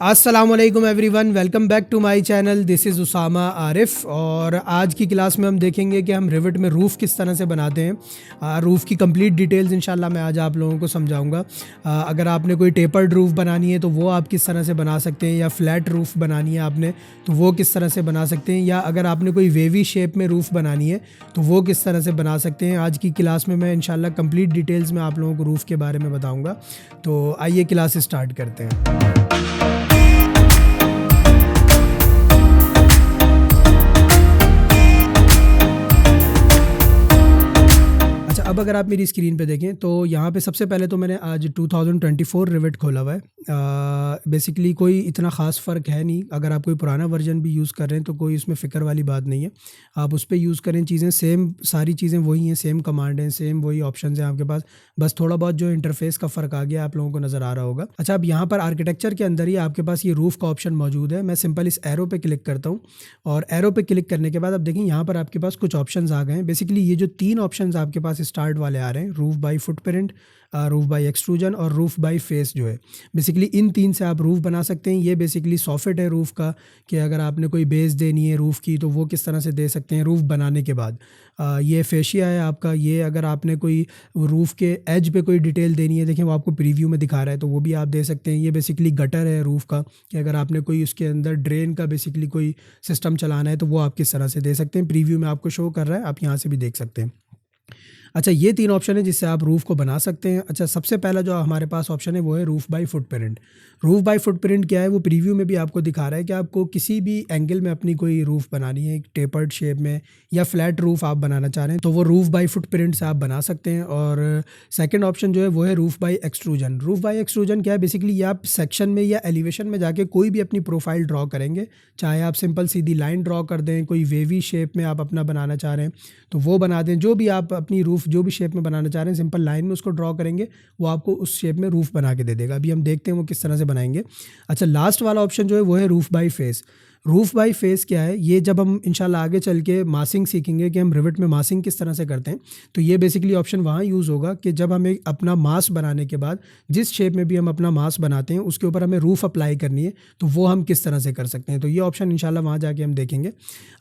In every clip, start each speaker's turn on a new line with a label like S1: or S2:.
S1: अस्सलामुअलैकुम everyone, welcome back to my channel. This is Usama Arif और आज की क्लास में हम देखेंगे कि हम रिविट में रूफ़ किस तरह से बनाते हैं। रूफ़ की कंप्लीट डिटेल्स इंशाल्लाह मैं आज आप लोगों को समझाऊंगा। अगर आपने कोई टेपर्ड रूफ़ बनानी है तो वो आप किस तरह से बना सकते हैं, या फ्लैट रूफ़ बनानी है आपने तो वो किस तरह से बना सकते हैं, या अगर आपने कोई वेवी शेप में रूफ़ बनानी है तो वो किस तरह से बना सकते हैं। आज की क्लास में मैं इंशाल्लाह कंप्लीट डिटेल्स में आप लोगों को रूफ़ के बारे में बताऊँगा। तो आइए क्लास स्टार्ट करते हैं। अब अगर आप मेरी स्क्रीन पे देखें तो यहाँ पे सबसे पहले तो मैंने आज 2024 रिविट खोला हुआ है। बेसिकली कोई इतना ख़ास फ़र्क है नहीं। अगर आप कोई पुराना वर्जन भी यूज़ कर रहे हैं तो कोई इसमें फ़िक्र वाली बात नहीं है। आप उस पे यूज़ करें, चीज़ें सेम, सारी चीज़ें वही हैं, सेम कमांड हैं, सेम वही ऑप्शंस हैं आपके पास। बस थोड़ा बहुत जो इंटरफेस का फ़र्क आ गया आप लोगों को नज़र आ रहा होगा। अच्छा, अब यहाँ पर आर्किटेक्चर के अंदर ही आपके पास ये रूफ़ का ऑप्शन मौजूद है। मैं सिंपल इस एरो पे क्लिक करता हूँ और एरो पे क्लिक करने के बाद अब देखें यहाँ पर आपके पास कुछ ऑप्शंस आ गए हैं। बेसिकली ये जो 3 ऑप्शंस आपके पास स्टार्ट वाले आ रहे हैं, roof by footprint, roof by extrusion और रूफ़ बाय फेस जो है, बेसिकली इन 3 से आप रूफ़ बना सकते हैं। ये बेसिकली सॉफिट है रूफ़ का, कि अगर आपने कोई बेस देनी है रूफ़ की तो वो किस तरह से दे सकते हैं रूफ़ बनाने के बाद। ये फेशिया है आपका। ये अगर आपने कोई रूफ़ के एज पे कोई डिटेल देनी है, देखें वो आपको प्रीव्यू में दिखा रहा है, तो वो भी आप दे सकते हैं। ये बेसिकली गटर है रूफ़ का, कि अगर आपने कोई उसके अंदर ड्रेन का बेसिकली कोई सिस्टम चलाना है तो वो आप किस तरह से दे सकते हैं। प्रीव्यू में आपको शो कर रहा है, आप यहाँ से भी देख सकते हैं। अच्छा, ये 3 ऑप्शन है जिससे आप रूफ़ को बना सकते हैं। अच्छा, सबसे पहला जो हमारे पास ऑप्शन है वो है roof by footprint. Roof by footprint क्या है, वो प्रीव्यू में भी आपको दिखा रहा है कि आपको किसी भी एंगल में अपनी कोई रूफ़ बनानी है, टेपर्ड शेप में या फ्लैट रूफ़ आप बनाना चाह रहे हैं तो वो रूफ़ बाय फुटप्रिंट से आप बना सकते हैं। और सेकंड ऑप्शन जो है वो है roof by extrusion. Roof by extrusion क्या है, बेसिकली ये आप सेक्शन में या एलिवेशन में जाके कोई भी अपनी प्रोफाइल ड्रॉ करेंगे, चाहे आप सिंपल सीधी लाइन ड्रॉ कर दें, कोई वेवी शेप में आप अपना बनाना चाह रहे हैं तो वो बना दें। जो भी आप अपनी रूफ़ जो भी शेप में बनाना चाह रहे हैं, सिंपल लाइन में उसको ड्रॉ करेंगे, वो आपको उस शेप में रूफ़ बना के दे देगा। अभी हम देखते हैं वो किस तरह से बनाएंगे। अच्छा, लास्ट वाला ऑप्शन जो है वो है roof by face. Roof by face क्या है, ये जब हम इंशाल्लाह आगे चल के मासिंग सीखेंगे कि हम रिविट में मासिंग किस तरह से करते हैं, तो ये बेसिकली ऑप्शन वहाँ यूज़ होगा कि जब हमें अपना मास बनाने के बाद जिस शेप में भी हम अपना मास बनाते हैं उसके ऊपर हमें रूफ़ अप्लाई करनी है तो वो हम किस तरह से कर सकते हैं। तो ये ऑप्शन इंशाल्लाह वहाँ जाके हम देखेंगे।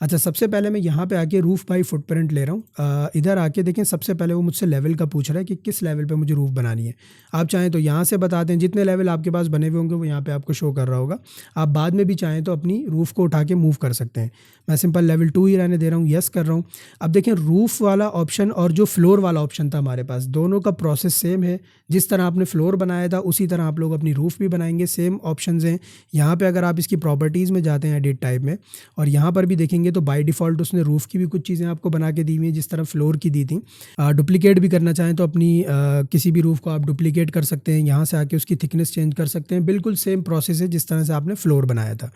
S1: अच्छा, सबसे पहले मैं यहाँ पे आके रूफ़ बाय फुटप्रिंट ले रहा हूँ। इधर आके देखें, सबसे पहले वो मुझसे लेवल का पूछ रहा है कि किस लेवल पे मुझे रूफ़ बनानी है। आप चाहें तो यहाँ से बता दें, जितने लेवल आपके पास बने हुए होंगे वो यहाँ पे आपको शो कर रहा होगा। आप बाद में भी चाहें तो अपनी रूफ़ को उठा के मूव कर सकते हैं। मैं सिंपल लेवल 2 ही रहने दे रहा हूँ, यस कर रहा हूँ। अब देखें, रूफ़ वाला ऑप्शन और जो फ्लोर वाला ऑप्शन था हमारे पास, दोनों का प्रोसेस सेम है। जिस तरह आपने फ्लोर बनाया था उसी तरह आप लोग अपनी रूफ़ भी बनाएंगे। सेम ऑप्शंस हैं यहाँ पे। अगर आप इसकी प्रॉपर्टीज़ में जाते हैं एडिट टाइप में और यहाँ पर भी देखेंगे तो बाय डिफ़ॉल्ट उसने रूफ़ की भी कुछ चीज़ें आपको बना के दी हुई हैं जिस तरह फ्लोर की दी थी। डुप्लिकेट भी करना चाहें तो अपनी किसी भी रूफ़ को आप डुप्लिकेट कर सकते हैं, यहाँ से आके उसकी थिकनेस चेंज कर सकते हैं। बिल्कुल सेम प्रोसेस है जिस तरह से आपने फ्लोर बनाया था।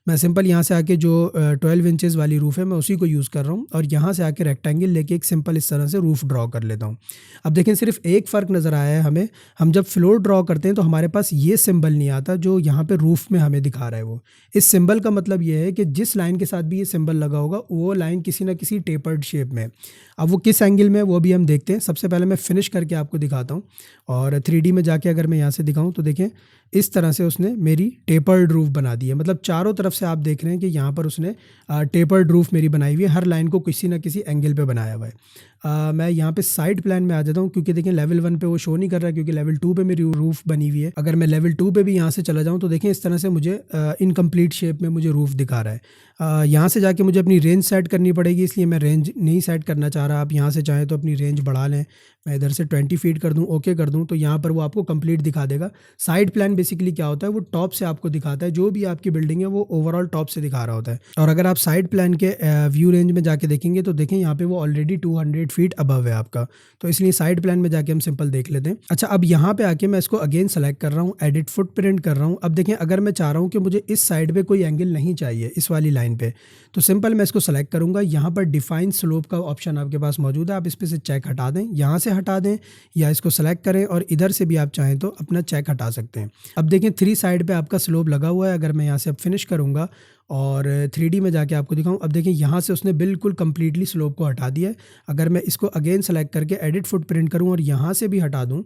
S1: मैं सिंपल यहाँ से आके जो 12 इंचेस वाली रूफ़ है मैं उसी को यूज़ कर रहा हूँ और यहाँ से आके रेक्टेंगल लेके एक सिंपल इस तरह से रूफ़ ड्रॉ कर लेता हूँ। अब देखें, सिर्फ एक फ़र्क नज़र आया है हमें। हम जब फ्लोर ड्रॉ करते हैं तो हमारे पास ये सिंबल नहीं आता जो यहाँ पे रूफ़ में हमें दिखा रहा है। वो इस सिंबल का मतलब ये है कि जिस लाइन के साथ भी ये सिंबल लगा होगा वो लाइन किसी ना किसी टेपर्ड शेप में है। अब वो किस एंगल में है वो भी हम देखते हैं। सबसे पहले मैं फिनिश करके आपको दिखाता हूँ और 3D में जाके अगर मैं यहाँ से दिखाऊँ तो देखें इस तरह से उसने मेरी टेपर्ड रूफ़ बना दी है। मतलब चारों तरफ से आप देख रहे हैं कि यहाँ पर उसने टेपर्ड रूफ़ मेरी बनाई हुई है। हर लाइन को किसी ना किसी एंगल पे बनाया हुआ है। मैं यहाँ पे साइड प्लान में आ जाता हूँ क्योंकि देखें लेवल 1 पे वो शो नहीं कर रहा है क्योंकि लेवल 2 पे मेरी रूफ़ बनी हुई है। अगर मैं लेवल 2 पे भी यहाँ से चला जाऊँ तो देखें इस तरह से मुझे इनकम्प्लीट शेप में मुझे रूफ़ दिखा रहा है। यहाँ से जाके मुझे अपनी रेंज सेट करनी पड़ेगी, इसलिए मैं रेंज नहीं सेट करना चाह रहा। आप यहाँ से चाहें तो अपनी रेंज बढ़ा लें। मैं इधर से 20 फीट कर दूँ, ओके कर दूँ, तो यहाँ पर वो आपको कंप्लीट दिखा देगा। साइड प्लान बेसिकली क्या होता है, वो टॉप से आपको दिखाता है। जो भी आपकी बिल्डिंग है वो ओवरऑल टॉप से दिखा रहा होता है। और अगर आप साइड प्लान के व्यू रेंज में जाके देखेंगे तो देखें यहाँ पे वो ऑलरेडी 200 फीट अबव है आपका, तो इसलिए साइड प्लान में जाके हम सिंपल देख लेते हैं। अच्छा, अब यहाँ पे आके मैं इसको अगेन सेलेक्ट कर रहा हूँ, एडिट फुटप्रिंट कर रहा हूँ। अब देखें, अगर मैं चाह रहा हूँ कि मुझे इस साइड पे कोई एंगल नहीं चाहिए इस वाली लाइन पे, तो सिंपल मैं इसको सेलेक्ट करूँगा। यहाँ पर डिफाइन स्लोप का ऑप्शन आपके पास मौजूद है, आप इस पे से चेक हटा दें, यहाँ से हटा दें या इसको सेलेक्ट करें और इधर से भी आप चाहें तो अपना चेक हटा सकते हैं। अब देखें 3 साइड पे आपका स्लोप लगा हुआ है। अगर मैं यहाँ से अब फिनिश करूँगा और 3D में जाके आपको दिखाऊँ, अब देखिए यहाँ से उसने बिल्कुल कंप्लीटली स्लोप को हटा दिया है। अगर मैं इसको अगेन सेलेक्ट करके एडिट फुटप्रिंट करूँ और यहाँ से भी हटा दूँ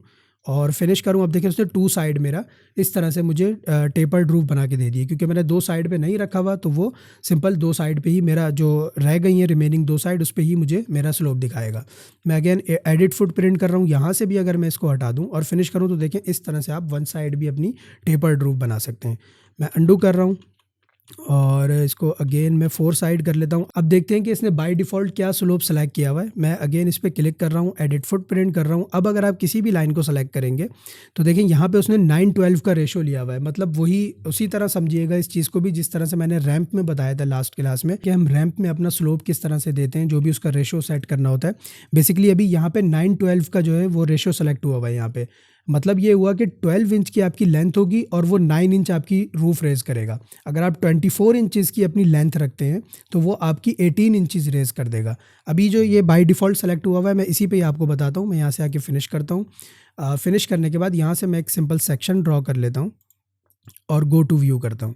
S1: और फिनिश करूँ। अब देखिए उसने 2 साइड मेरा इस तरह से मुझे टेपर्ड रूफ बना के दे दिए, क्योंकि मैंने 2 साइड पे नहीं रखा हुआ, तो वो सिंपल 2 साइड पे ही मेरा जो रह गई है रिमेनिंग 2 साइड, उस पे ही मुझे मेरा स्लोप दिखाएगा। मैं अगेन एडिट फुटप्रिंट कर रहा हूँ, यहाँ से भी अगर मैं इसको हटा दूँ और फिनिश करूँ तो देखें इस तरह से आप वन साइड भी अपनी टेपर्ड रूफ बना सकते हैं। मैं अंडू कर रहा हूँ और इसको अगेन मैं 4 साइड कर लेता हूँ। अब देखते हैं कि इसने बाय डिफ़ॉल्ट क्या स्लोप सेलेक्ट किया हुआ है। मैं अगेन इस पे क्लिक कर रहा हूँ, एडिट फुटप्रिंट कर रहा हूँ। अब अगर आप किसी भी लाइन को सेलेक्ट करेंगे तो देखें यहाँ पे उसने 9:12 का रेशो लिया हुआ है। मतलब वही उसी तरह समझिएगा इस चीज़ को भी जिस तरह से मैंने रैंप में बताया था लास्ट क्लास में, कि हम रैंप में अपना स्लोप किस तरह से देते हैं, जो भी उसका रेशो सेट करना होता है। बेसिकली अभी यहाँ पे 9:12 का जो है वो रेशो सेलेक्ट हुआ हुआ है यहाँ पे। मतलब ये हुआ कि 12 इंच की आपकी लेंथ होगी और वो 9 इंच आपकी रूफ रेज़ करेगा। अगर आप 24 इंचज़ की अपनी लेंथ रखते हैं तो वो आपकी 18 इंचज़ रेज़ कर देगा। अभी जो ये बाय डिफ़ॉल्ट सेलेक्ट हुआ हुआ है, मैं इसी पे ही आपको बताता हूँ। मैं यहाँ से आके फ़िनिश करता हूँ। फ़िनिश करने के बाद यहाँ से मैं एक सिंपल सेक्शन ड्रॉ कर लेता हूँ और गो टू व्यू करता हूँ।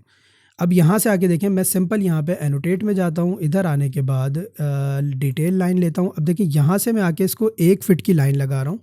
S1: अब यहाँ से आके देखें, मैं सिंपल यहाँ पे एनोटेट में जाता हूँ। इधर आने के बाद डिटेल लाइन लेता हूँ। अब देखिए यहाँ से मैं आके इसको 1 फ़ीट की लाइन लगा रहा हूँ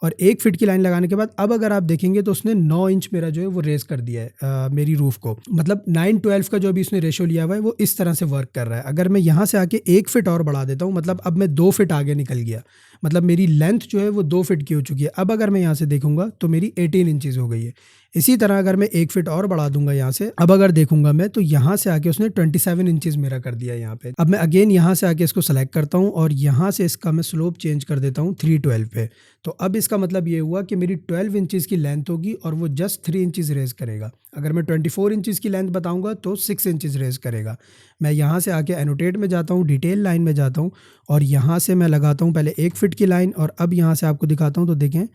S1: और 1 फ़ीट की लाइन लगाने के बाद अब अगर आप देखेंगे तो उसने 9 इंच मेरा जो है वो रेज़ कर दिया है मेरी रूफ़ को। मतलब 9:12 का जो अभी उसने रेशो लिया हुआ है वो इस तरह से वर्क कर रहा है। अगर मैं यहाँ से आके 1 फ़ीट और बढ़ा देता हूँ, मतलब अब मैं 2 फ़ीट आगे निकल गया। मतलब मेरी लेंथ जो है वो 2 फ़ीट की हो चुकी है। अब अगर मैं यहाँ से देखूँगा तो मेरी 18 इंचज़ हो गई है। इसी तरह अगर मैं 1 फ़ीट और बढ़ा दूँगा यहाँ से, अब अगर देखूँगा मैं तो यहाँ से आके उसने 27 इंचज़ मेरा कर दिया है यहाँ पे। अब मैं अगेन यहाँ से आके इसको सेलेक्ट करता हूँ और यहाँ से इसका मैं स्लोप चेंज कर देता हूँ 312 पे। तो अब इसका मतलब ये हुआ कि मेरी 12 इंचज़ की लेंथ होगी और वो जस्ट 3 इंचज़ रेज़ करेगा। अगर मैं 24 इंचज़ की लेंथ बताऊँगा तो 6 इंचज़ रेज़ करेगा। मैं यहाँ से आके एनोटेट में जाता हूँ, डिटेल लाइन में जाता हूँ और यहाँ से मैं लगाता हूँ पहले 1 फ़ीट की लाइन और अब यहाँ से आपको दिखाता हूँ तो देखें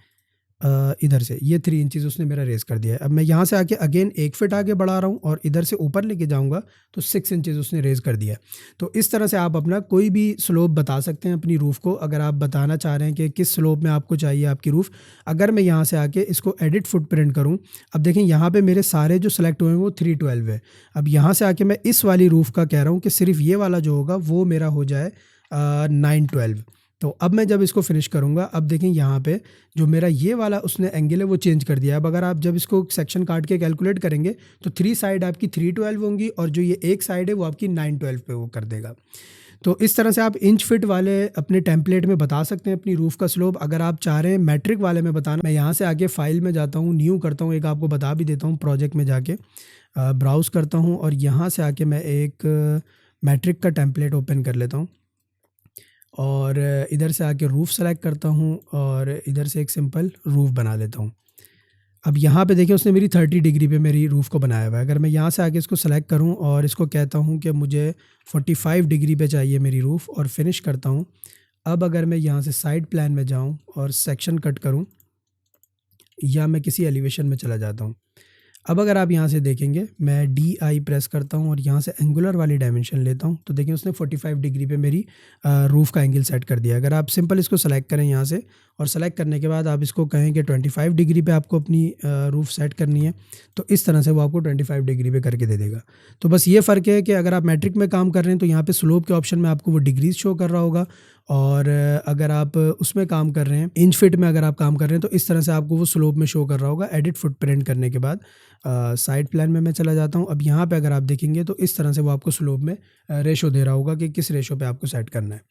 S1: इधर से ये 3 इंचज़ उसने मेरा रेज़ कर दिया है। अब मैं यहाँ से आके अगेन 1 फ़ीट आगे बढ़ा रहा हूँ और इधर से ऊपर लेके जाऊँगा तो 6 इंचज़ उसने रेज़ कर दिया है। तो इस तरह से आप अपना कोई भी स्लोप बता सकते हैं अपनी रूफ़ को, अगर आप बताना चाह रहे हैं कि किस स्लोप में आपको चाहिए आपकी रूफ़। अगर मैं यहाँ से आके इसको एडिट फुटप्रिंट करूँ, अब देखें यहाँ पे मेरे सारे जो सेलेक्ट हुए हैं वो 312 है। अब यहाँ से आके मैं इस वाली रूफ़ का कह रहा हूँ कि सिर्फ़ ये वाला जो होगा वो मेरा हो जाए 912। तो अब मैं जब इसको फिनिश करूँगा, अब देखें यहाँ पे जो मेरा ये वाला उसने एंगल है वो चेंज कर दिया है। अब अगर आप जब इसको सेक्शन काट के कैलकुलेट करेंगे तो 3 साइड आपकी 312 होंगी और जो ये एक साइड है वो आपकी 912 पे वो कर देगा। तो इस तरह से आप इंच फिट वाले अपने टेम्पलेट में बता सकते हैं अपनी रूफ़ का स्लोप। अगर आप चाह रहे हैं मैट्रिक वाले में बताना, मैं यहाँ से आके फाइल में जाता हूँ, न्यू करता हूँ, एक आपको बता भी देता हूँ, प्रोजेक्ट में जाके ब्राउज़ करता हूँ और यहाँ से आके मैं एक मैट्रिक का टेम्पलेट ओपन कर लेता हूँ और इधर से आके रूफ़ सेलेक्ट करता हूँ और इधर से एक सिंपल रूफ़ बना लेता हूँ। अब यहाँ पे देखिए उसने मेरी 30 डिग्री पे मेरी रूफ़ को बनाया हुआ है। अगर मैं यहाँ से आके इसको सेलेक्ट करूँ और इसको कहता हूँ कि मुझे 45 डिग्री पे चाहिए मेरी रूफ़ और फिनिश करता हूँ। अब अगर मैं यहाँ से साइड प्लान में जाऊँ और सेक्शन कट करूँ या मैं किसी एलिवेशन में चला जाता हूँ। अब अगर आप यहाँ से देखेंगे, मैं DI प्रेस करता हूँ और यहाँ से एंगुलर वाली डायमेंशन लेता हूँ तो देखिए उसने 45 डिग्री पे मेरी रूफ़ का एंगल सेट कर दिया। अगर आप सिंपल इसको सेलेक्ट करें यहाँ से और सेलेक्ट करने के बाद आप इसको कहें कि 25 डिग्री पे आपको अपनी रूफ़ सेट करनी है, तो इस तरह से वो आपको 25 डिग्री पे करके दे देगा। तो बस ये फ़र्क है कि अगर आप मैट्रिक में काम कर रहे हैं तो यहाँ पे स्लोप के ऑप्शन में आपको वो डिग्रीज शो कर रहा होगा और अगर आप उसमें काम कर रहे हैं, इंच फिट में अगर आप काम कर रहे हैं तो इस तरह से आपको वो स्लोप में शो कर रहा होगा। एडिट फुटप्रिंट करने के बाद साइड प्लान में मैं चला जाता हूँ। अब यहाँ पे अगर आप देखेंगे तो इस तरह से वो आपको स्लोप में रेशो दे रहा होगा कि किस रेशो पे आपको सेट करना है।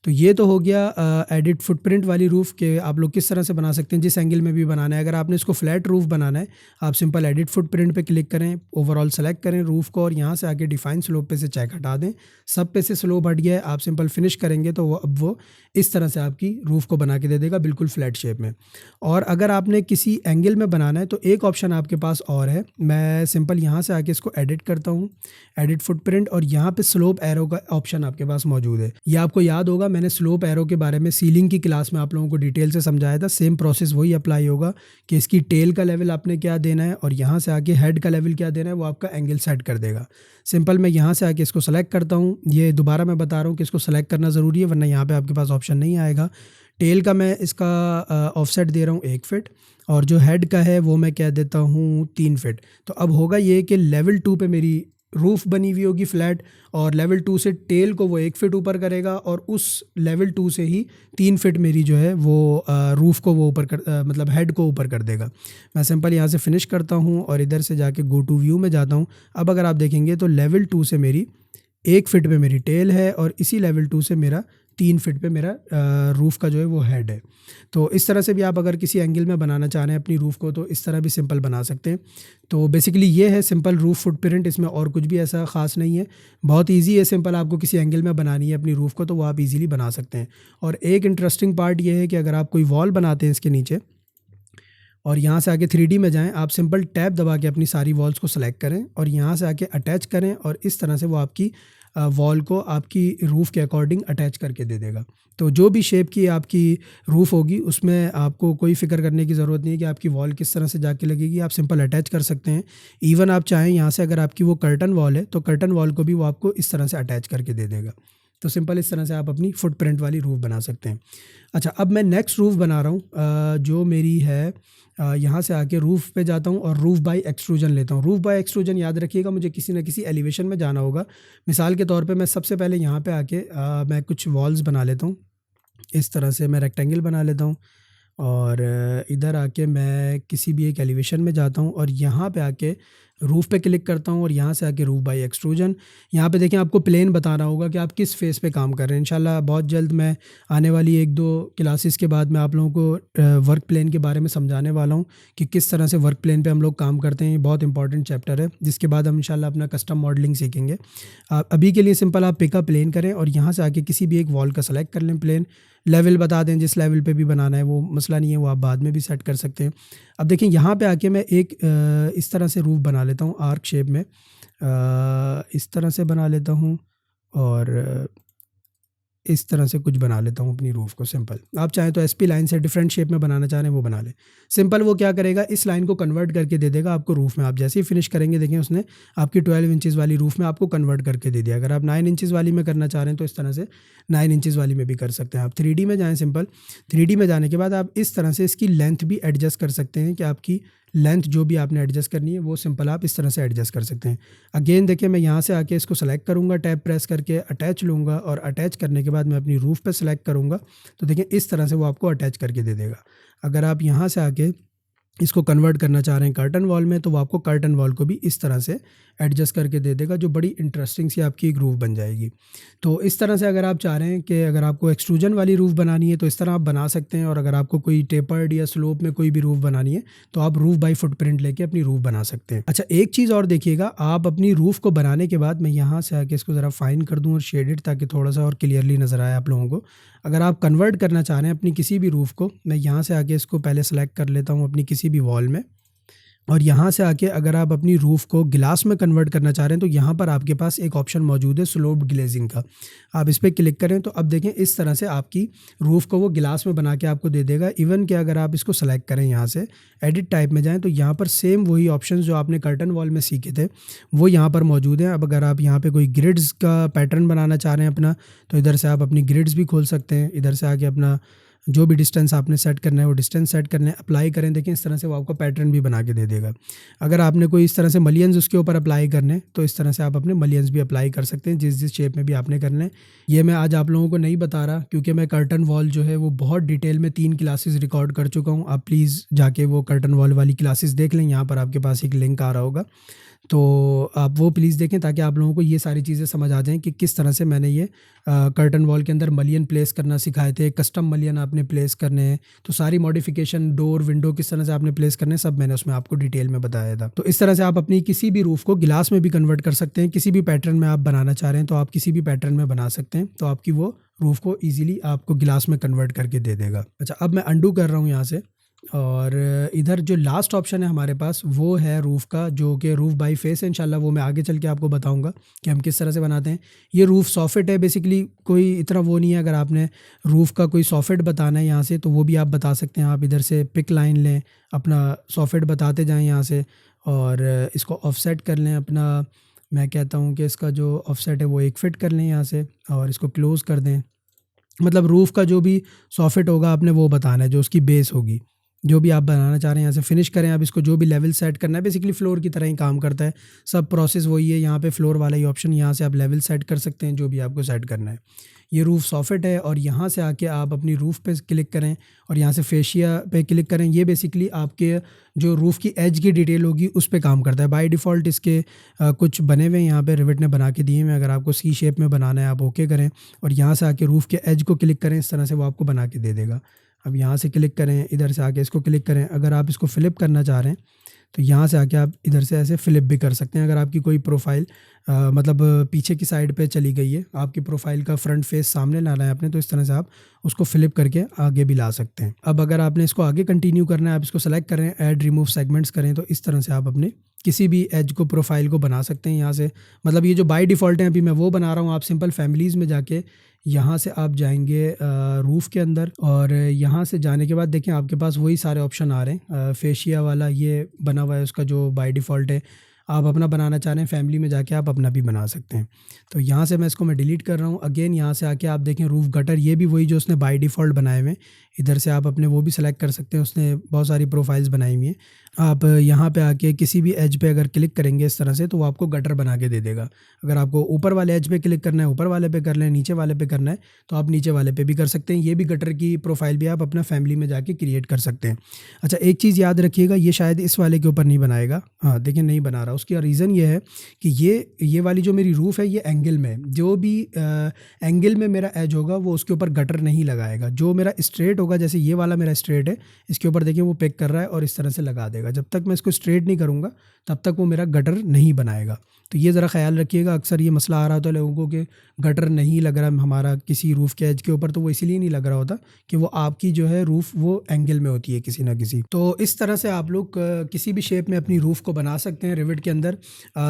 S1: तो ये तो हो गया एडिट फुटप्रिंट वाली रूफ़ के आप लोग किस तरह से बना सकते हैं, जिस एंगल में भी बनाना है। अगर आपने इसको फ्लैट रूफ़ बनाना है, आप सिंपल एडिट फुटप्रिंट पे क्लिक करें, ओवरऑल सेलेक्ट करें रूफ़ को और यहाँ से आके डिफाइन स्लोप पे से चेक हटा दें। सब पे से स्लोप हट गया है, आप सिंपल फिनिश करेंगे तो वो इस तरह से आपकी रूफ़ को बना के दे देगा बिल्कुल फ्लैट शेप में। और अगर आपने किसी एंगल में बनाना है तो एक ऑप्शन आपके पास और है। मैं सिंपल यहाँ से आके इसको एडिट करता हूँ, एडिट फुटप्रिंट, और यहाँ पे स्लोप एरो का ऑप्शन आपके पास मौजूद है। ये आपको याद होगा मैंने स्लोप एरो के बारे में सीलिंग की क्लास में आप लोगों को डिटेल से समझाया था। सेम प्रोसेस वही अप्लाई होगा कि इसकी टेल का लेवल आपने क्या देना है और यहाँ से आके हेड का लेवल क्या देना है, वो आपका एंगल सेट कर देगा। सिंपल मैं यहाँ से आके इसको सेलेक्ट करता हूँ। ये दोबारा मैं बता रहा हूँ कि इसको सेलेक्ट करना ज़रूरी है वरना यहाँ पे आपके पास ऑप्शन नहीं आएगा। टेल का मैं इसका ऑफसेट दे रहा हूँ 1 फिट और जो हेड का है वो मैं कह देता हूँ 3 फिट। तो अब होगा ये कि लेवल 2 पे मेरी रूफ़ बनी हुई होगी फ्लैट, और लेवल 2 से टेल को वो 1 फ़ीट ऊपर करेगा, और उस लेवल 2 से ही 3 फ़ीट मेरी जो है वो रूफ़ को वो ऊपर मतलब हेड को ऊपर कर देगा। मैं सिंपल यहाँ से फिनिश करता हूँ और इधर से जाके गो टू व्यू में जाता हूँ। अब अगर आप देखेंगे तो लेवल 2 से मेरी 1 फ़ीट पे मेरी टेल है, और इसी लेवल 2 से मेरा 3 फ़ीट पे मेरा रूफ़ का जो है वो हेड है। तो इस तरह से भी आप अगर किसी एंगल में बनाना चाह रहे हैं अपनी रूफ़ को, तो इस तरह भी सिंपल बना सकते हैं। तो बेसिकली ये है सिंपल रूफ़ फुटप्रिंट, इसमें और कुछ भी ऐसा ख़ास नहीं है। बहुत ईज़ी है, सिंपल आपको किसी एंगल में बनानी है अपनी रूफ़ को, तो वो आप ईज़िली बना सकते हैं। और एक इंटरेस्टिंग पार्ट ये है कि अगर आप कोई वॉल बनाते हैं इसके नीचे, और यहाँ से आके 3D में जाएँ, आप सिंपल टैब दबा के अपनी सारी वॉल्स को सेलेक्ट करें और यहाँ से आके अटैच करें, और इस तरह से वो आपकी वॉल को आपकी रूफ़ के अकॉर्डिंग अटैच करके दे देगा। तो जो भी शेप की आपकी रूफ़ होगी उसमें आपको कोई फ़िक्र करने की ज़रूरत नहीं है कि आपकी वॉल किस तरह से जाके लगेगी, आप सिंपल अटैच कर सकते हैं। इवन आप चाहें यहाँ से अगर आपकी वो कर्टन वॉल है, तो कर्टन वॉल को भी वो आपको इस तरह से अटैच करके दे देगा। तो सिंपल इस तरह से आप अपनी फुटप्रिंट वाली रूफ़ बना सकते हैं। अच्छा, अब मैं नेक्स्ट रूफ़ बना रहा हूँ जो मेरी है, यहाँ से आके रूफ़ पे जाता हूँ और रूफ़ बाय एक्सट्रूजन लेता हूँ। रूफ़ बाय एक्सट्रूजन याद रखिएगा, मुझे किसी न किसी एलिवेशन में जाना होगा। मिसाल के तौर पे मैं सबसे पहले यहाँ पे आके मैं कुछ वॉल्स बना लेता हूँ। इस तरह से मैं रेक्टेंगल बना लेता हूँ, और इधर आके मैं किसी भी एक एलिवेशन में जाता हूँ और यहाँ पे आके रूफ़ पे क्लिक करता हूँ, और यहाँ से आके रूफ़ बाय एक्सट्रूजन। यहाँ पे देखें, आपको प्लेन बताना होगा कि आप किस फ़ेस पे काम कर रहे हैं। इंशाल्लाह बहुत जल्द मैं आने वाली 1-2 क्लासेस के बाद मैं आप लोगों को वर्क प्लेन के बारे में समझाने वाला हूँ कि किस तरह से वर्क प्लेन पे हम लोग काम करते हैं। ये बहुत इंपॉर्टेंट चैप्टर है, जिसके बाद हम इंशाल्लाह अपना कस्टम मॉडलिंग सीखेंगे। अभी के लिए सिंपल आप पिक अ प्लेन करें और यहाँ से आके किसी भी एक वॉल का सेलेक्ट कर लें प्लेन। लेवल बता दें जिस लेवल पे भी बनाना है, वो मसला नहीं है, वो आप बाद में भी सेट कर सकते हैं। अब देखिए, यहाँ पे आके मैं एक इस तरह से रूफ़ बना लेता हूँ आर्क शेप में, इस तरह से बना लेता हूँ, और इस तरह से कुछ बना लेता हूँ अपनी रूफ़ को सिंपल। आप चाहें तो एसपी लाइन से डिफरेंट शेप में बनाना चाह रहे हैं वो बना लें। सिंपल वो क्या करेगा, इस लाइन को कन्वर्ट करके दे देगा आपको रूफ़ में। आप जैसे ही फिनिश करेंगे, देखें उसने आपकी 12 इंचेस वाली रूफ़ में आपको कन्वर्ट करके दे दिया। अगर आप 9 इंचेस वाली में करना चाह रहे हैं तो इस तरह से 9 इंचेस वाली में भी कर सकते हैं। आप 3D में जाएँ सिंपल। 3D में जाने के बाद आप इस तरह से इसकी लेंथ भी एडजस्ट कर सकते हैं कि आपकी लेंथ जो भी आपने एडजस्ट करनी है वो सिंपल आप इस तरह से एडजस्ट कर सकते हैं। अगेन देखिए, मैं यहाँ से आके इसको सेलेक्ट करूँगा, टैब प्रेस करके अटैच लूँगा, और अटैच करने के बाद मैं अपनी रूफ़ पे सेलेक्ट करूँगा, तो देखिए इस तरह से वो आपको अटैच करके दे देगा। अगर आप यहाँ से आके इसको कन्वर्ट करना चाह रहे हैं कर्टन वॉल में, तो वो आपको कर्टन वॉल को भी इस तरह से एडजस्ट करके दे देगा, जो बड़ी इंटरेस्टिंग सी आपकी एक रूफ़ बन जाएगी। तो इस तरह से अगर आप चाह रहे हैं कि अगर आपको एक्सट्रूजन वाली रूफ़ बनानी है तो इस तरह आप बना सकते हैं, और अगर आपको कोई टेपर्ड या स्लोप में कोई भी रूफ़ बनानी है तो आप रूफ़ बाय फुटप्रिंट लेके अपनी रूफ़ बना सकते हैं। अच्छा, एक चीज़ और देखिएगा, आप अपनी रूफ़ को बनाने के बाद, मैं यहाँ से आके इसको ज़रा फाइन कर दूँ और शेडेड, ताकि थोड़ा सा और क्लियरली नज़र आए आप लोगों को। अगर आप कन्वर्ट करना चाह रहे हैं अपनी किसी भी रूफ़ को, मैं यहाँ से आके इसको पहले सेलेक्ट कर लेता हूँ अपनी किसी भी वॉल में, और यहाँ से आके अगर आप अपनी रूफ़ को ग्लास में कन्वर्ट करना चाह रहे हैं तो यहाँ पर आपके पास एक ऑप्शन मौजूद है स्लोप्ड ग्लेजिंग का। आप इस पे क्लिक करें तो अब देखें इस तरह से आपकी रूफ़ को वो ग्लास में बना के आपको दे देगा। इवन कि अगर आप इसको सेलेक्ट करें, यहाँ से एडिट टाइप में जाएँ, तो यहाँ पर सेम वही ऑप्शंस जो आपने कर्टन वॉल में सीखे थे वो यहाँ पर मौजूद हैं। अब अगर आप यहाँ पर कोई ग्रिड्स का पैटर्न बनाना चाह रहे हैं अपना, तो इधर से आप अपनी ग्रिड्स भी खोल सकते हैं। इधर से आके अपना जो भी डिस्टेंस आपने सेट करना है वो डिस्टेंस सेट करना है, अप्लाई करें। देखिए इस तरह से वो आपको पैटर्न भी बना के दे देगा। अगर आपने कोई इस तरह से मलियंस उसके ऊपर अप्लाई करने, तो इस तरह से आप अपने मलियंस भी अप्लाई कर सकते हैं, जिस जिस शेप में भी आपने करने हैं। ये मैं आज आप लोगों को नहीं बता रहा, क्योंकि मैं कर्टन वॉल जो है वो बहुत डिटेल में 3 क्लासेस रिकॉर्ड कर चुका हूँ। आप प्लीज़ जाके वो कर्टन वॉल वाली क्लासेस देख लें, यहाँ पर आपके पास एक लिंक आ रहा होगा, तो आप वो प्लीज़ देखें, ताकि आप लोगों को ये सारी चीज़ें समझ आ जाएँ कि किस तरह से मैंने ये कर्टन वॉल के अंदर मलियन प्लेस करना सिखाए थे, कस्टम मलियन आपने प्लेस करने हैं, तो सारी मॉडिफिकेशन, डोर, विंडो किस तरह से आपने प्लेस करने हैं, सब मैंने उसमें आपको डिटेल में बताया था। तो इस तरह से आप अपनी किसी भी रूफ़ को गिलास में भी कन्वर्ट कर सकते हैं। किसी भी पैटर्न में आप बनाना चाह रहे हैं तो आप किसी भी पैटर्न में बना सकते हैं, तो आपकी वो रूफ़ को ईज़िली आपको गिलास में कन्वर्ट करके दे देगा। अच्छा, अब मैं अंडू कर रहा हूँ यहाँ से, और इधर जो लास्ट ऑप्शन है हमारे पास वो है रूफ़ का, जो कि रूफ़ बाय फेस है। इंशाल्लाह वो मैं आगे चल के आपको बताऊंगा कि हम किस तरह से बनाते हैं। ये रूफ़ सॉफिट है, बेसिकली कोई इतना वो नहीं है। अगर आपने रूफ़ का कोई सॉफिट बताना है यहाँ से, तो वो भी आप बता सकते हैं। आप इधर से पिक लाइन लें, अपना सॉफिट बताते जाएँ यहाँ से, और इसको ऑफसेट कर लें अपना। मैं कहता हूँ कि इसका जो ऑफसेट है वो 1 फिट कर लें यहाँ से, और इसको क्लोज़ कर दें। मतलब रूफ़ का जो भी सॉफिट होगा आपने वो बताना है, जो उसकी बेस होगी। जो भी आप बनाना चाह रहे हैं यहाँ से फिनिश करें। अब इसको जो भी लेवल सेट करना है, बेसिकली फ्लोर की तरह ही काम करता है, सब प्रोसेस वही है। यहाँ पे फ्लोर वाला ही ऑप्शन, यहाँ से आप लेवल सेट कर सकते हैं जो भी आपको सेट करना है। ये रूफ़ सॉफिट है और यहाँ से आके आप अपनी रूफ़ पे क्लिक करें और यहाँ से फेशिया पे क्लिक करें। ये बेसिकली आपके जो रूफ़ की एज की डिटेल होगी उस पे काम करता है। बाय डिफ़ॉल्ट इसके कुछ बने हुए हैं यहाँ पे, रिवेट ने बना के दिए हुए हैं। अगर आपको सी शेप में बनाना है आप ओके करें और यहाँ से आके रूफ़ के एज को क्लिक करें, इस तरह से वो आपको बना के दे देगा। अब यहाँ से क्लिक करें, इधर से आके इसको क्लिक करें। अगर आप इसको फ़्लिप करना चाह रहे हैं तो यहाँ से आके आप इधर से ऐसे फ़्लिप भी कर सकते हैं। अगर आपकी कोई प्रोफाइल मतलब पीछे की साइड पे चली गई है, आपकी प्रोफाइल का फ्रंट फेस सामने लाना है आपने, तो इस तरह से आप उसको फ़्लिप करके आगे भी ला सकते हैं। अब अगर आपने इसको आगे कंटिन्यू करना है, आप इसको सेलेक्ट करें, ऐड रिमूव सेगमेंट्स करें, तो इस तरह से आप अपने किसी भी एज को प्रोफाइल को बना सकते हैं यहाँ से। मतलब ये जो बाय डिफ़ॉल्ट है अभी मैं वो बना रहा हूँ। आप सिंपल फैमिलीज़ में जाके यहाँ से आप जाएंगे रूफ़ के अंदर और यहाँ से जाने के बाद देखें आपके पास वही सारे ऑप्शन आ रहे हैं। फेशिया वाला ये बना हुआ है उसका जो बाय डिफ़ॉल्ट है। आप अपना बनाना चाह रहे हैं, फैमिली में जाके आप अपना भी बना सकते हैं। तो यहाँ से मैं इसको डिलीट कर रहा हूँ। अगेन यहाँ से आके आप देखें रूफ़ गटर, ये भी वही जो उसने बाय डिफ़ॉल्ट बनाए हुए हैं। इधर से आप अपने वो भी सेलेक्ट कर सकते हैं, उसने बहुत सारी प्रोफाइल्स बनाई हुई हैं। आप यहाँ पे आके किसी भी एज पे अगर क्लिक करेंगे इस तरह से, तो वो आपको गटर बना के दे देगा। अगर आपको ऊपर वाले एज पे क्लिक करना है ऊपर वाले पे कर लें, नीचे वाले पे करना है तो आप नीचे वाले पे भी कर सकते हैं। ये भी गटर की प्रोफाइल भी आप अपना फैमिली में जाके क्रिएट कर सकते हैं। अच्छा, एक चीज़ याद रखिएगा, ये शायद इस वाले के ऊपर नहीं बनाएगा। हाँ देखिए नहीं बना रहा। उसका रीज़न ये है कि ये वाली जो मेरी रूफ़ है ये एंगल में है। जो भी एंगल में मेरा एज होगा वो उसके ऊपर गटर नहीं लगाएगा। जो मेरा स्ट्रेट होगा, जैसे ये वाला मेरा स्ट्रेट है, इसके ऊपर देखिए वो पिक कर रहा है और इस तरह से लगा देगा। जब तक मैं इसको स्ट्रेट नहीं करूँगा तब तक वो मेरा गटर नहीं बनाएगा। तो ये ज़रा ख्याल रखिएगा। अक्सर ये मसला आ रहा होता है लोगों को कि गटर नहीं लग रहा हमारा किसी रूफ़ के एज के ऊपर, तो वो इसीलिए नहीं लग रहा होता कि वो आपकी जो है रूफ़ वो एंगल में होती है किसी ना किसी। तो इस तरह से आप लोग किसी भी शेप में अपनी रूफ़ को बना सकते हैं रिविट के अंदर।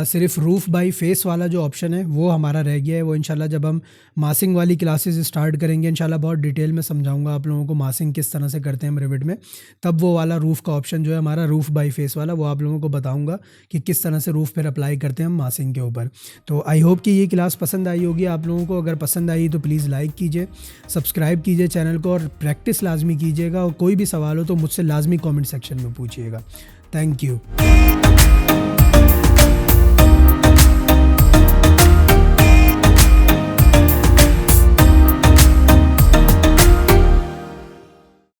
S1: सिर्फ रूफ़ बाय फेस वाला जो ऑप्शन है वो हमारा रह गया है। वो इंशाल्लाह जब हम मासिंग वाली क्लासेस स्टार्ट करेंगे इंशाल्लाह बहुत डिटेल में समझाऊंगा आप लोगों को मासिंग किस तरह से करते हैं हम रिविट में। तब वो वाला रूफ़ का ऑप्शन जो है हमारा रूफ़ बाय फेस वाला, वो आप लोगों को बताऊँगा कि किस तरह से रूफ़ पर अप्लाई करते हैं हम मासिंग के ऊपर। तो आई होप कि ये क्लास पसंद आई होगी आप लोगों को। अगर पसंद आई तो प्लीज़ लाइक कीजिए, सब्सक्राइब कीजिए चैनल को और प्रैक्टिस लाजमी कीजिएगा। और कोई भी सवाल हो तो मुझसे लाजमी कमेंट सेक्शन में पूछिएगा। Thank you.